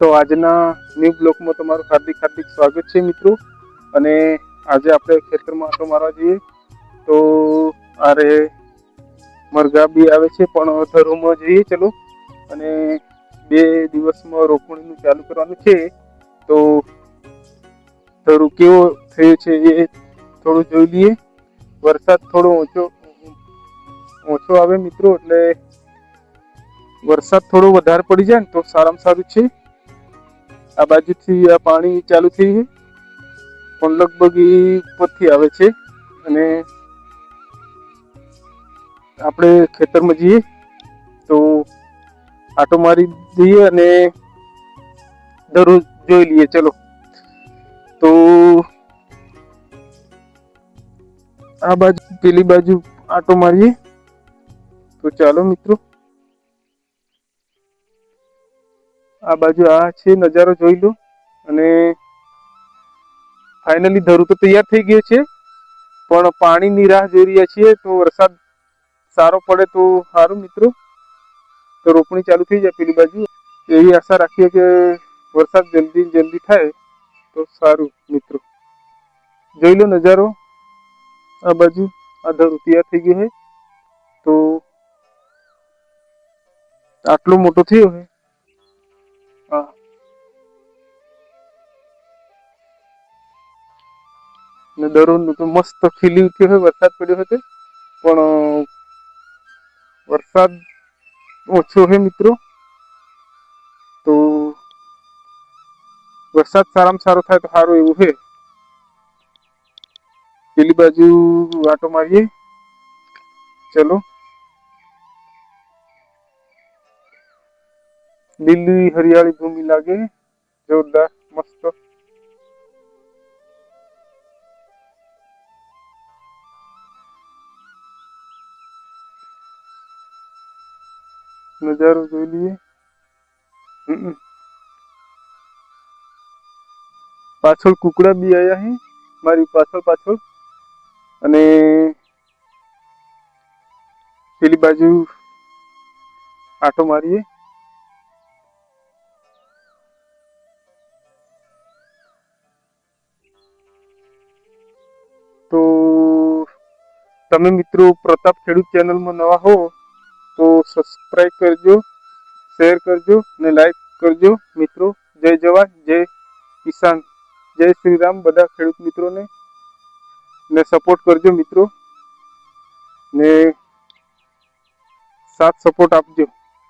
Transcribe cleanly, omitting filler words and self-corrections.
તો આજના ન્યૂ બ્લોકમાં તમારું હાર્દિક હાર્દિક સ્વાગત છે મિત્રો। અને આજે આપણે ખેતરમાં આટો મારવા જઈએ તો આરે મરઘા બી આવે છે પણ ધરોમાં જઈએ ચલો। અને 2 દિવસમાં રોપણીનું ચાલુ કરવાનું છે તો ધરું કેવો થયો છે એ થોડું જોઈ લઈએ। વરસાદ થોડો ઓછો આવે મિત્રો, એટલે વરસાદ થોડો વધારે પડી જાય ને તો સારામાં સારું છે। આ બાજુથી આ પાણી ચાલુ થઈ ગયું પણ લગભગ ઉપરથી આવે છે અને આપણે ખેતરમાં જઈએ તો આટો મારી દઈએ અને દરરોજ જોઈ લઈએ ચલો। તો આ બાજુ પેલી બાજુ આટો મારીએ તો ચાલો મિત્રો। આ બાજુ આ છે નજારો જોઈ લો। અને ફાઇનલી ધરું તો તૈયાર થઈ ગયું છે પણ પાણીની રાહ જોઈ રહ્યા છીએ। તો વરસાદ સારો પડે તો સારું મિત્રો, તો રોપણી ચાલુ થઈ જાય પેલી બાજુ। એવી આશા રાખીએ કે વરસાદ જલ્દી થાય તો સારું મિત્રો। જોઈ લો નજારો, આ બાજુ આ ધરું તૈયાર થઈ ગયું છે તો આટલો મોટો થયો છે। હા, ને દરરોજ તો મસ્ત ખીલી ઉઠ્યો છે, વરસાદ પડ્યો હતો પણ વરસાદ ઓછો છે મિત્રો। તો વરસાદ સારામાં સારો થાય તો સારું એવું છે। પેલી બાજુ આટો મારીએ ચલો। લીલી હરિયાળી ભૂમિ લાગે જોરદાર મસ્ત। નજારો જોઈ લઈએ। પાછળ કુકડા બી આયા છે મારી પાછળ અને પેલી બાજુ આટો મારીએ। તો તમે મિત્રો પ્રતાપ ખેડૂત ચેનલમાં નવા હો તો સબસ્ક્રાઇબ કરજો, શેર કરજો ને લાઈક કરજો મિત્રો। જય જવાન, જય કિસાન, જય શ્રી રામ બધા ખેડૂત મિત્રોને ને સપોર્ટ કરજો મિત્રો, ને સાથ સપોર્ટ આપજો।